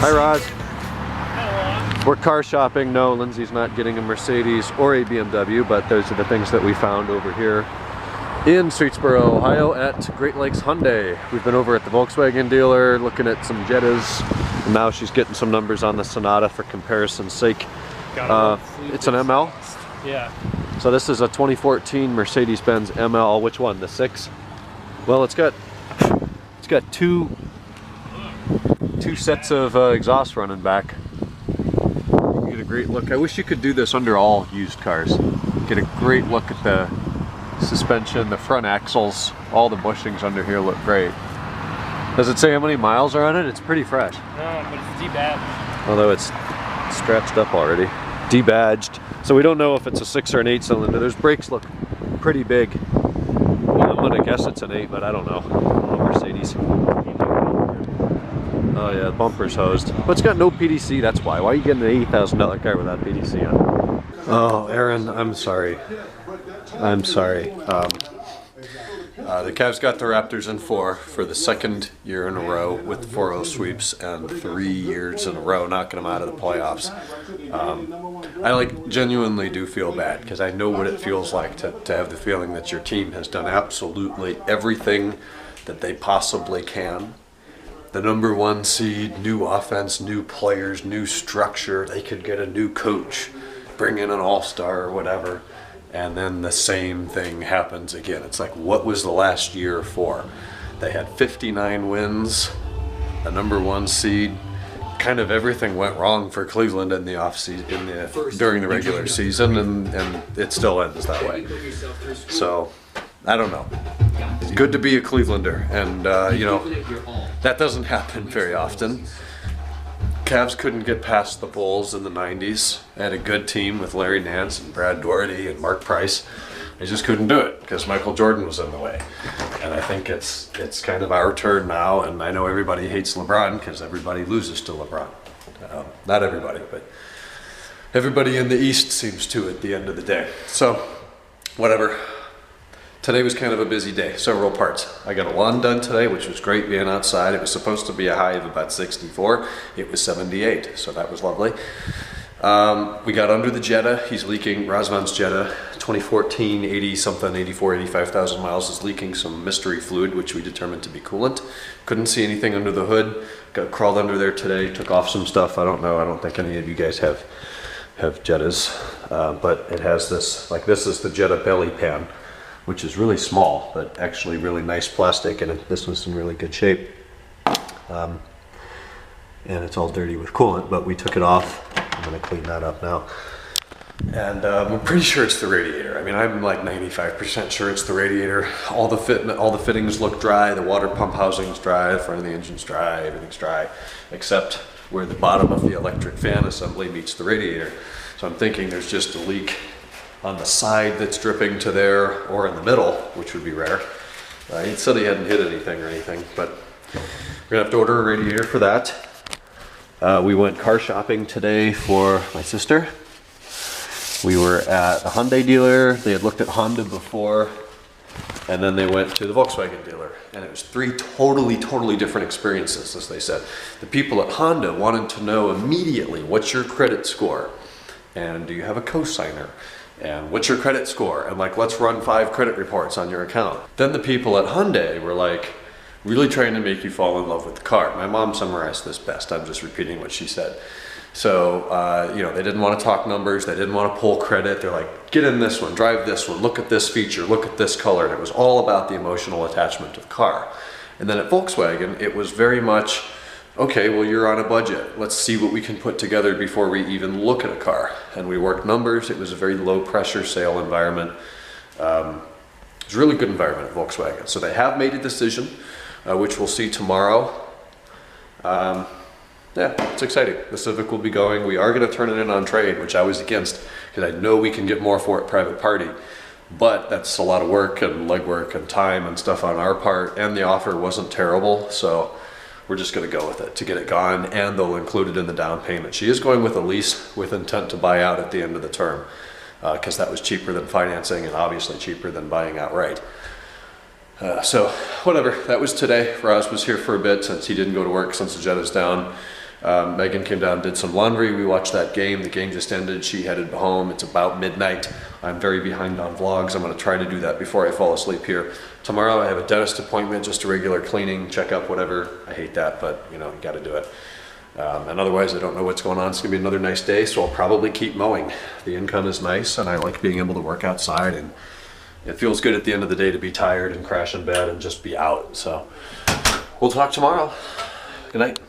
Hi, Roz. Hello. We're car shopping. No, Lindsay's not getting a Mercedes or a BMW, but those are the things that we found over here in Streetsboro, Ohio at Great Lakes Hyundai. We've been over at the Volkswagen dealer looking at some Jettas, and now she's getting some numbers on the Sonata for comparison's sake. It's an ML? Yeah. So this is a 2014 Mercedes-Benz ML. Which one? The 6? Well, it's got two sets of exhaust running back. You get a great look. I wish you could do this under all used cars. Get a great look at the suspension, the front axles, all the bushings under here look great. Does it say how many miles are on it? It's pretty fresh. No, but it's debadged. Although it's scratched up already. Debadged. So we don't know if it's a 6 or an 8 cylinder. Those brakes look pretty big. Well, I'm gonna guess it's an 8, but I don't know. Mercedes. Oh yeah, the bumper's hosed. But it's got no PDC, that's why. Why are you getting an $80,000 car without PDC on? Oh, Aaron, I'm sorry. I'm sorry. The Cavs got the Raptors in 4 for the second year in a row with 4-0 sweeps and 3 years in a row knocking them out of the playoffs. I genuinely do feel bad because I know what it feels like to have the feeling that your team has done absolutely everything that they possibly can. The #1 seed, new offense, new players, new structure. They could get a new coach, bring in an all-star or whatever. And then the same thing happens again. It's like, what was the last year for? They had 59 wins, a #1 seed. Kind of everything went wrong for Cleveland in the during the regular season, and it still ends that way. So, I don't know. It's good to be a Clevelander, and you know, that doesn't happen very often. Cavs couldn't get past the Bulls in the 90s. They had a good team with Larry Nance and Brad Daugherty and Mark Price. They just couldn't do it because Michael Jordan was in the way. And I think it's kind of our turn now, and I know everybody hates LeBron because everybody loses to LeBron. Not everybody, but everybody in the East seems to at the end of the day. So, whatever. Today was kind of a busy day, several parts. I got a lawn done today, which was great being outside. It was supposed to be a high of about 64. It was 78, so that was lovely. We got under the Jetta. He's leaking, Razvan's Jetta, 2014, 80-something, 84, 85,000 miles, is leaking some mystery fluid, which we determined to be coolant. Couldn't see anything under the hood. Crawled under there today, took off some stuff. I don't know, I don't think any of you guys have Jettas, but it has this, this is the Jetta belly pan, which is really small, but actually really nice plastic, and this one's in really good shape. And it's all dirty with coolant, but we took it off. I'm gonna clean that up now. And I'm pretty sure it's the radiator. I mean, I'm like 95% sure it's the radiator. All the fittings look dry, the water pump housing's dry, the front of the engine's dry, everything's dry, except where the bottom of the electric fan assembly meets the radiator. So I'm thinking there's just a leak on the side that's dripping to there, or in the middle, which would be rare. He said he hadn't hit anything or anything, but we're gonna have to order a radiator for that. We went car shopping today for my sister. We were at a Hyundai dealer. They had looked at Honda before, and then they went to the Volkswagen dealer. And it was 3 totally different experiences, as they said. The people at Honda wanted to know immediately, what's your credit score? And do you have a cosigner? And what's your credit score? And let's run 5 credit reports on your account. Then the people at Hyundai were really trying to make you fall in love with the car. My mom summarized this best. I'm just repeating what she said. So, you know, they didn't want to talk numbers. They didn't want to pull credit. They're like, get in this one, drive this one, look at this feature, look at this color. And it was all about the emotional attachment to the car. And then at Volkswagen, it was very much, okay, well, you're on a budget. Let's see what we can put together before we even look at a car. And we worked numbers. It was a very low pressure sale environment. It was a really good environment at Volkswagen. So they have made a decision, which we'll see tomorrow. Yeah, it's exciting. The Civic will be going. We are going to turn it in on trade, which I was against, because I know we can get more for it private party. But that's a lot of work and legwork and time and stuff on our part, and the offer wasn't terrible, so we're just going to go with it to get it gone, and they'll include it in the down payment. She is going with a lease with intent to buy out at the end of the term, because that was cheaper than financing and obviously cheaper than buying outright. So whatever, that was today. Roz was here for a bit since he didn't go to work since the Jetta's down. Megan came down, did some laundry. We watched that game. The game just ended. She headed home. It's about midnight. I'm very behind on vlogs. I'm going to try to do that before I fall asleep here. Tomorrow I have a dentist appointment, just a regular cleaning, checkup, whatever. I hate that, but you know, you got to do it. And otherwise, I don't know what's going on. It's going to be another nice day, so I'll probably keep mowing. The income is nice, and I like being able to work outside, and it feels good at the end of the day to be tired and crash in bed and just be out. So we'll talk tomorrow. Good night.